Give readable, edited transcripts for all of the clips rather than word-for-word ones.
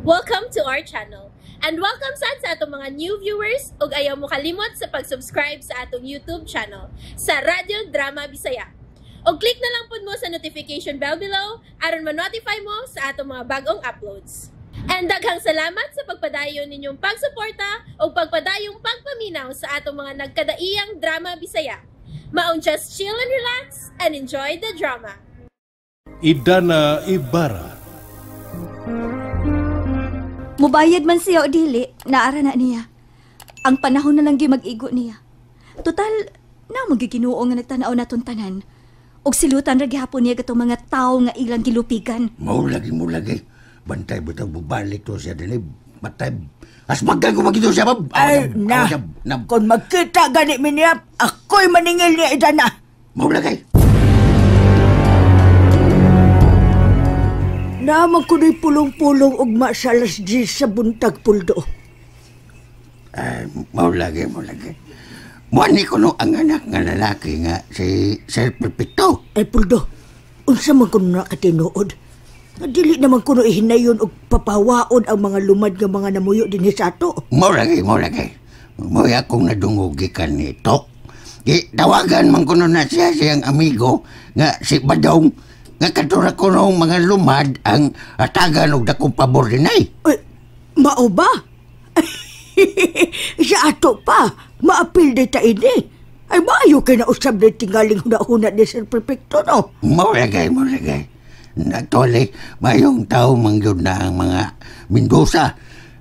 Welcome to our channel. And welcome sa atong mga new viewers ug ayaw mo kalimot sa pag-subscribe sa atong YouTube channel sa Radyo Drama Bisaya. O click na lang pud mo sa notification bell below aron ma-notify mo sa atong mga bagong uploads. And daghang salamat sa pagpadayon ninyong pagsuporta o pagpadayong pagpaminaw sa atong mga nagkadaiyang Drama Bisaya. Maong just chill and relax and enjoy the drama. Idana Ibarra. Mubayad man siya o dili, naara na niya. Ang panahon na lang mag-igo niya. Total, na magiginuo nga nagtanaw naton tanan. Og silutan ra gihapon niya gatong mga tao nga ilang gilupigan. Mo lagi. Bantay butang bubalik to siya dinib. Matay. As magkan ko magito siya bab. Ay, na. Kung magkita gani mi niya, ako'y maningil niya idana. Mo lagi. Naman ko na'y pulong-pulong ugma sa alas 10 sa buntag, Puldo. Ay, mo lagi. Muani ko no ang anak nga lalaki nga si Sir Perpecto. Ay, Puldo, unsa man ko na katinood. Dili naman ko no ihinayon og papawaon ang mga lumad nga mga namuyo din sa ato. Mo lagi. Mo akong nadungugi kan nito. Dawagan man ko na siya siyang amigo nga si Badong. Nga katura ko nung mga lumad ang atagan og dakong pabor din ay. Ay, mao ba? Sa ato pa, maapil day ta ini. Ay, maayo kay nausab na tingaling hunahuna ni Sir Perfecto, no? Mo lagay. Natoli, mayong tao mangyod na ang mga Mendoza.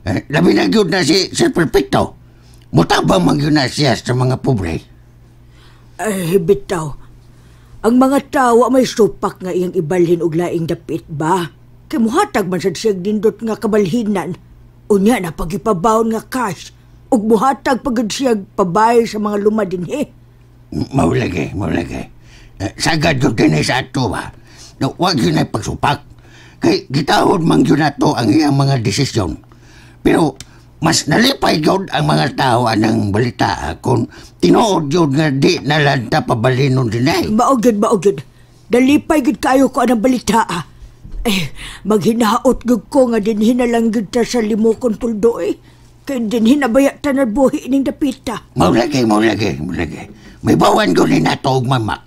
Labi na gyud na si Sir Perfecto. Mutabang mangyod na siya sa mga pobre. Ay, bitaw. Ang mga tawa may supak nga iyang ibalhin og laing dapit ba? Kay muhatag man sad siyang dindot nga kabalhinan. Unya na pagipabaon nga cash ug muhatag pagud siyang pabay sa mga lumad dinhi. Maulagi. Sagad yun din sa ato ba? Na huwag yun ay pagsupak. Kay gitahod man yun na to ang iyang mga desisyon. Pero mas nalipay yun ang mga tao anang balita kung tinuod yun nga di nalanta pabalinon din ay. Maugid. Dalipay gud kayo ko anang balita. Maghinaot gud ko nga din hinalang gud ta sa limokon, Puldo eh. Kaya din hinabaya ta na buhi ning dapita. Maulagi. May bawan ko ni nato og mamak.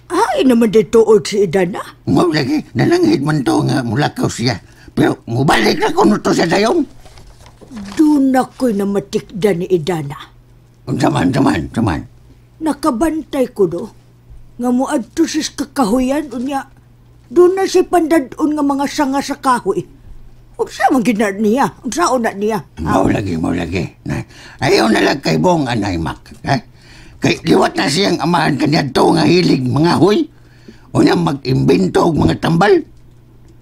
Ay naman dito o si Idana. Maulagi, nalanghid man to nga mulakaw siya. Pero mubalik na ko to siya dayong. Doon ako'y namatikdan ni Idana. Saman. Nakabantay ko do. Nga mo adto sis kakahuyan, unya. Doon na si pandadon nga mga sanga sa kahoy. Huwag siya maginar niya. Huwag sa una niya. Maulagi. Ayaw na lang kay Bong anay mak. Kay liwat na siyang amahan kanya to nga hilig mga huy. Unya mag-imbento og mga tambal.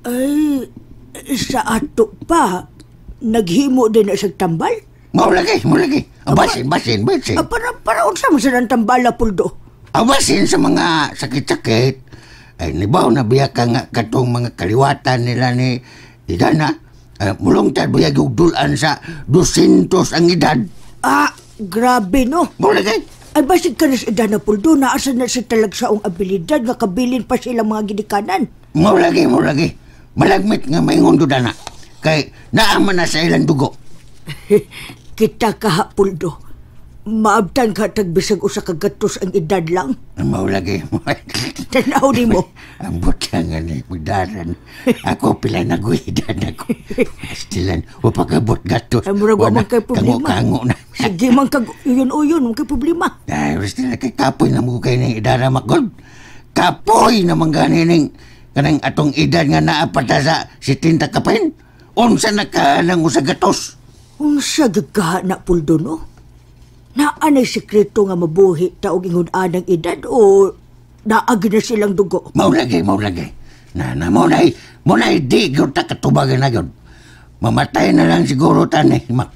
Ay, sa ato pa. Naghimo din na sa tambal? Maulagi. Basin. Para unsa man sa nang tambala, Puldo? Basin sa mga sakit-sakit. Ay, nibaw na biya ka nga katong mga kaliwatan nila ni Idana. Mulong tad biya gugdulan sa 200 ang edad. Grabe no. Maulagi. Ay, basig ka na sa Idana, Puldo. Naasa na si talagsaong abilidad nga kabilin pa sila mga gidikanan. Maulagi. Malagmit nga maingon doon na. Kay naaman na sa ilang dugo. Kita ka, Puldo. Maabtan ka tagbisag usa ka gatos ang edad lang. Maulagi. Tanaw ni mo. Ang butang nga ni pagdaran. Ako pila nagwidan ako. Astilan, o pagkabot gatos. Ay, murag wa man kay problema. Kango na. Sige man kag uyon, man kay problema. Ay, astilan kay kapoy na mo kay ng idara makod. Kapoy na mangganining kanang atong edad nga naapata sa 70 kapain. Unsa na ka lang sa gatos? Unsa gagka na, Puldo, no? Naanay sekreto nga mabuhi ta og ingon anang edad o naagi na silang dugo? Maulagi. Na munay di gyud ta katubagan na gyud. Mamatay na lang siguro ta ni mak.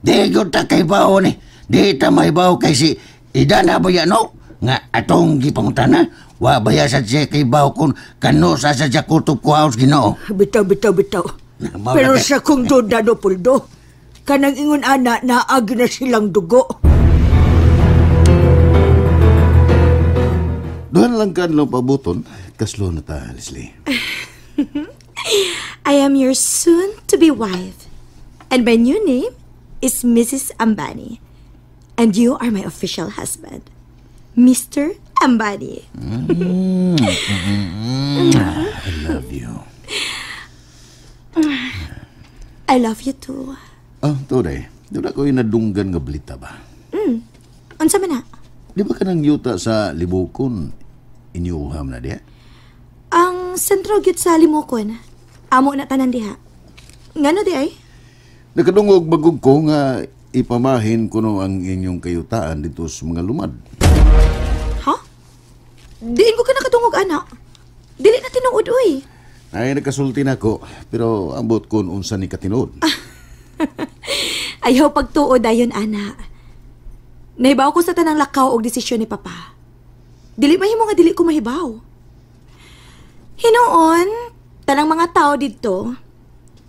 Di gyud ta kay bawo ni. Di ta maibaw kay si Idana baya no nga atong gipangutana. Wa baya sa siya kay bawo kun kano sa kutob ko house Ginoo. Bitaw. Pero sa kong duda, no, Puldo, kanang ingon ana, naagi na silang dugo. Doon lang ka lang pabuton, kaslo na ta, Leslie. I am your soon-to-be wife, and my new name is Mrs. Ambani, and you are my official husband, Mr. Ambani. I love you. I love you too. Oh, Today, doon ako yung nadunggan nga balita ba? Unsa man na? Di ba ka nang yuta sa libukon? Inyuham na diya? Ang sentro gyud sa limukon. Amo na tanan diha. Ngano di ay? Nakadungog bagog ko nga ipamahin ko no ang inyong kayutaan dito sa mga lumad. Ha? Diin ko ka nakadungog anak. Dili na tinuod uy. Ay, nakasulti na ko, pero ambot ko unsa ni katinuod. Ayaw pagtuod ayon ana. Nahibaw ko sa tanang lakaw og desisyon ni Papa. Dili mahimo nga dili ko mahibaw. Hinoon, tanang mga tao didto,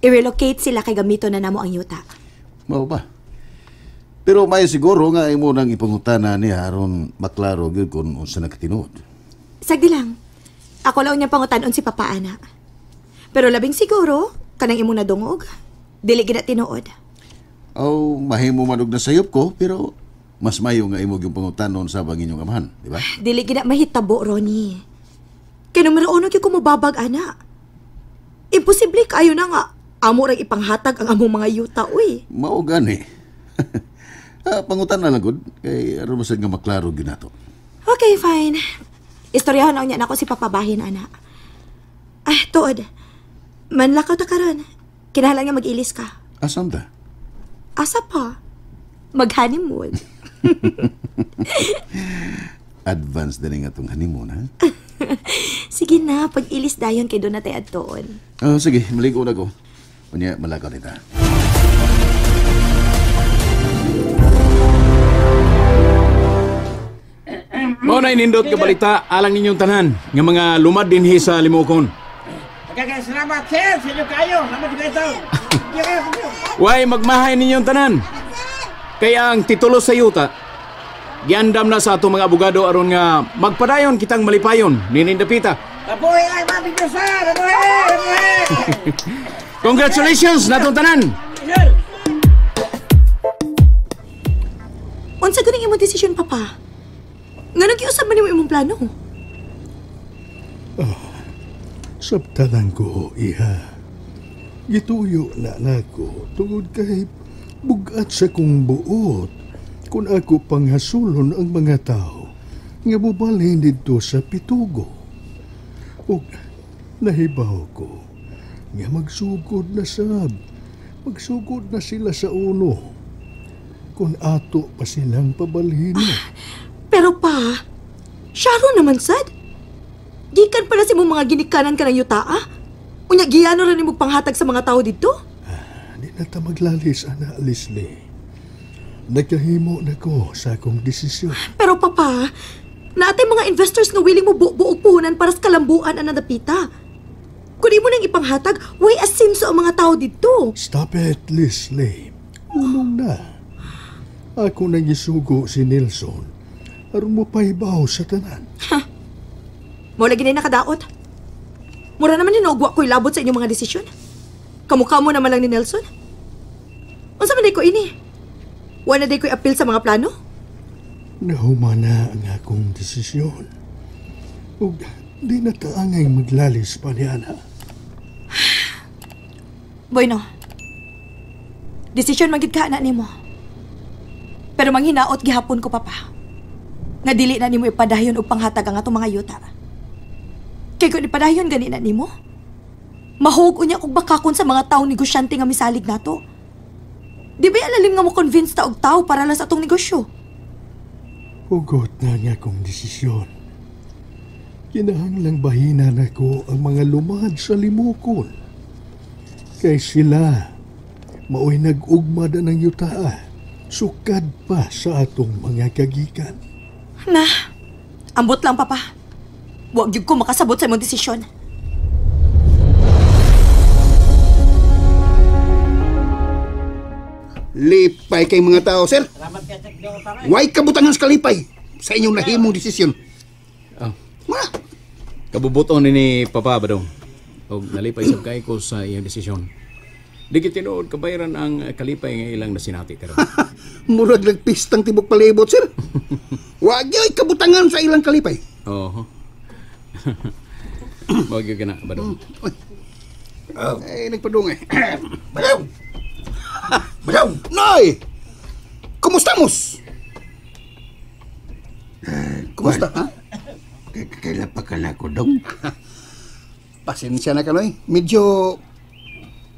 i-relocate sila kay gamito na namo ang yuta. Mao ba? Pero may siguro nga imo nang ipangutana ni aron maklaro gyud kung unsa nakatinuod. Sagdi lang. Ako lang niya pangutanon si Papa ana. Pero labing siguro, kanang imo nadungog, dili gina tinuod. Oh, mahimo manug na sayop ko, pero mas mayo nga imo gyud pangutanon sa inyong amahan, di ba? Dili gina mahitabo, Ronnie. Kaya numero uno ko mababag, ana. Imposible kayo na nga. Amo rin ipanghatag ang among mga yuta, uy. Mao gani. Pangutan na lang gud kay aron masad nga maklaro gyud nato. Okay, fine. Istoryahan na niya na ako si Papabahin, ana. Ay, tuod. Manlakaw ta karon. Kinahanglan nga mag-ilis ka. Asam ta? Asa pa? Mag-honeymoon. Advance din nga tong honeymoon, ha? Sige na, pag-ilis dayon kay doon natin adtoon. Oh, sige, maligo na ko. Unya, malakaw nita. Mao na inindot ka balita alang ninyong tanan nga mga lumad dinhi sa limukon. Salamat sir, sa inyo kayo. Salamat kayo ito. Way magmahay ninyong tanan. Kaya ang titulo sa yuta, giandam na sa atong mga abogado aron nga magpadayon kitang malipayon ninindapita. Mabuhay lang mga bigyosa! Mabuhay! Congratulations natong tanan. Unsa ganing imong desisyon, Papa? Nga nag-iusap man imong plano? Sabtalan ko, iha. Gituyo na nako tungod kay bugat sa kong buot kung ako panghasulon ang mga tao nga bubalhin dito sa Pitugo. O nahibaw ko nga magsugod na sab. Magsugod na sila sa uno kung ato pa silang pabalhin. Pero pa, Sharon naman sad. Gikan pala si mong mga ginikanan ka ng yuta, ah? Unya, giyano rin mo panghatag sa mga tao dito? Di na ta maglalis, Ana Leslie. Nagkahimo na ko sa akong desisyon. Pero papa, natin mga investors nga willing mo buog puhunan para sa kalambuan ang nadapita. Kung di mo nang ipanghatag, way asinso ang mga tao dito. Stop it, Leslie. Unong na. Ako nang isugo si Nelson. Aron mo paibaw sa tanan. Mo lagi na nakadaot. Mura naman ninugwa ko'y labot sa inyong mga desisyon. Kamukha mo naman lang ni Nelson. Unsa man day ko ini? Wala day ko'y appeal sa mga plano? Nahumana ang akong desisyon. Ug di na taangay maglalis pa ni Ana. Bueno. Desisyon magid ka na nimo. Pero manghinaot gihapon ko, Papa. Nga dili na nimo ipadayon og panghatag ang atong mga yuta. Kay kung ipadayon gani na nimo, mahug unya kog bakakon sa mga taong negosyante nga misalig nato. Di ba alalim nga mo convince ta og tao para lang sa atong negosyo? Hugot na nga akong desisyon. Kinahanglang bahinan ako ang mga lumad sa limukon. Kay sila, maoy nag-ugmad ng yutaa, sukad pa sa atong mga kagikan. Na, ambot lang, Papa. Huwag yung ko makasabot sa imong desisyon. Lipay kay mga tao, sir. Way kabutangan sa kalipay sa inyong nahimong desisyon. Kabubuton ni Papa Badong. O nalipay sab kay ko sa iyang desisyon. Di kitinood kabayaran ang kalipay nga ilang nasinati karon. Murag nagpistang tibok palibot, sir. Wag yo'y kabutangan sa ilang kalipay. Oo. Wag yun ka na, Badong. Ay, nagpadungay. Badong! Badong! Nay! Kumusta, Mus? Kumusta, ha? Kailan pa ka na ko, Dong? Pasensya na ka, Noy. Medyo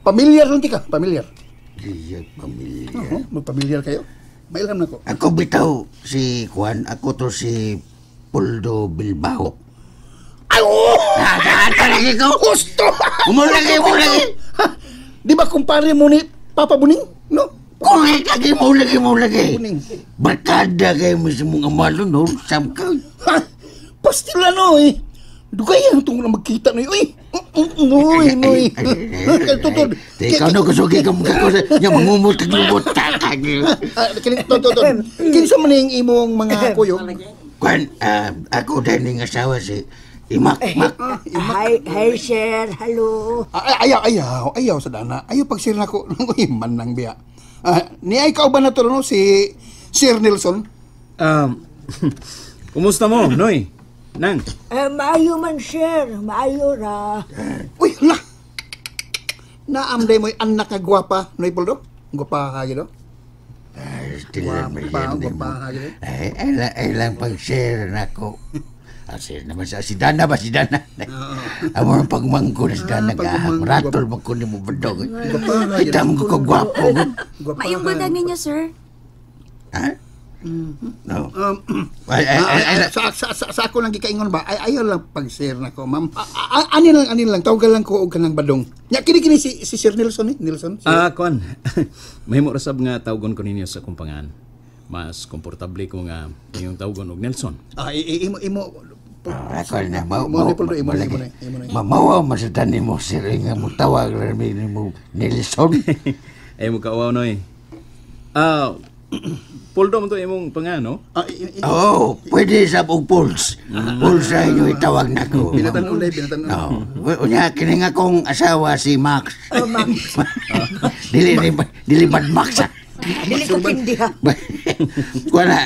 pamilyar lang ka. Pamilyar. Diyak pamilya. Oo, magpamilyar kayo. May alam na ko. Ako bitaw si Juan, ako to si Poldo Bilbao. Ay, oo! Lagi ko! Gusto! Umulagi! Ha? Di ba kumpare mo ni Papa Buning? No? Correct! Lagi! Buning. Barkada kayo mismong amalo, no? Sam ka. Ha? Pastila, Noy. Dugay ang tungkol na magkita, Noy. Uy! Noy. Tutod. Ikaw na kusugi ka mga ko niya mangumutag-lumot. Tutod. Kinsa man yung imong mga kuyo? Juan, ako dahil ng asawa si Imak. Hi, sir. Hello. Ayaw sa dana. Ayaw pag sir na ko. Uy, manang biya. Ni ay ikaw ba na to, no? Si Sir Nelson? Kumusta mo, Noy? Nang? Maayo man, sir. Maayo ra. Uy, hala! Naamday mo'y anak na gwapa, Noy Poldo? Gwapa ka gino? Gwapa ka gino? Ay lang pag-share na ko. Share naman sa si Dana ba? Si Dana. Amo ang pagmangko na si Dana ka. Ratol mo ko ni mo badog. Kita mo ko gwapo. Mayong ganda ninyo, sir. Ha? No. Sa ako lang gikaingon ba? Ayaw lang pag-share na ko, ma'am. Anin lang. Tawagan lang ko og kanang badong. Nya kini si Sir Nelson eh? Nelson? Kon. Mahimo ra sab nga tawgon ko ninyo sa kumpangan. Mas komportable ko nga yung tawgon og Nelson. Imo Ako na mamawa masatan ni mo sir nga mo tawag rami ni mo Nelson. Ay mo kaawaw, Noy. Poldo mo to imong pangano? Oo, pwede sa og Pulse. Pulse sa inyo itawag na ko. Binatan. Unya, kini nga kong asawa si Max. Max. Dili Mad Max. Dili ko kindi ha. Wala,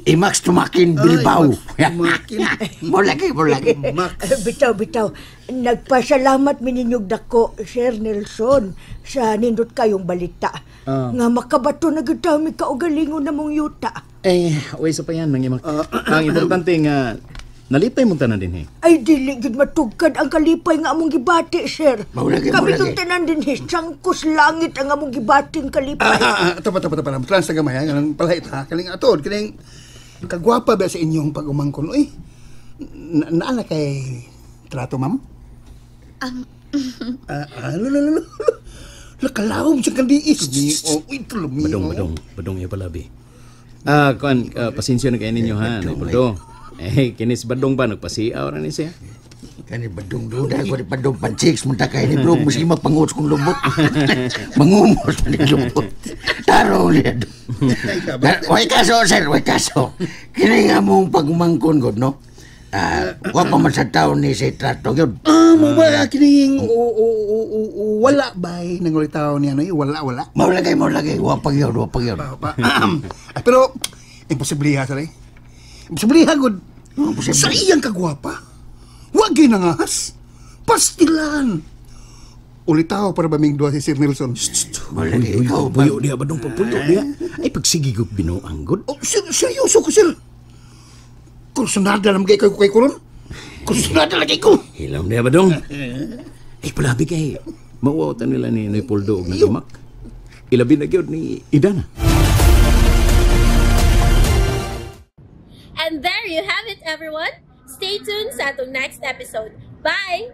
Imax tumakin Bilbao. Mo lagi. Bitaw. Nagpasalamat mininyog dako, Sir Nelson, sa nindot kayong balita. Nga makabato na gudami ka o galingon na mong yuta. Uy, sa pa yan. Ang importante nga, nalipay mong tanan din, Ay, dili gid matugkad ang kalipay nga among gibati, sir. Maulagi. Kami itong tanan din, sangkos langit ang among gibating kalipay. Tapa. Trans na gamay, nga palahit ha. Kaling atod, kaling kagwapa ba sa inyong pag-umangkon? Uy, naala kay trato, ma'am? Lakalawom siya kandiis. Uy, tulumi. Badong iya palabi. Pasensya na kayo ninyo, ha, Poldo. Kinis badong ba? Nagpasiaw na ni siya. Kani badong duda ko ni badong panchiks munta kay ni bro musi magpanguts kung lubot. Mangumos ni lubot. Taro liad. Way kaso sir, way kaso. Kini nga mong pagmangkon god no. Wa pa man sa taon ni si trato gyud. Mo ba kining wala bay nangulitaw niya no? Wala. Maulagay, wa pa gyud. Pero imposible ha sir. Imposible ha god. Sa iyang kagwapa. Wag ginangahas. Pastilan. Ulitaw para ba ming duwa si Sir Nelson? Maulagay ikaw ba? Buyo diya badong Poldo diya. Ay pagsigigog binuang god. Seryoso ko sir. Kursunada lang kay kuron. Kursunada lang kay ko. Hilam diya badong. Ay palabi kay mauwatan nila ni Noy Poldo og nagamak. Ilabi na gyud ni Idana. And there you have it, everyone. Stay tuned sa atong next episode. Bye!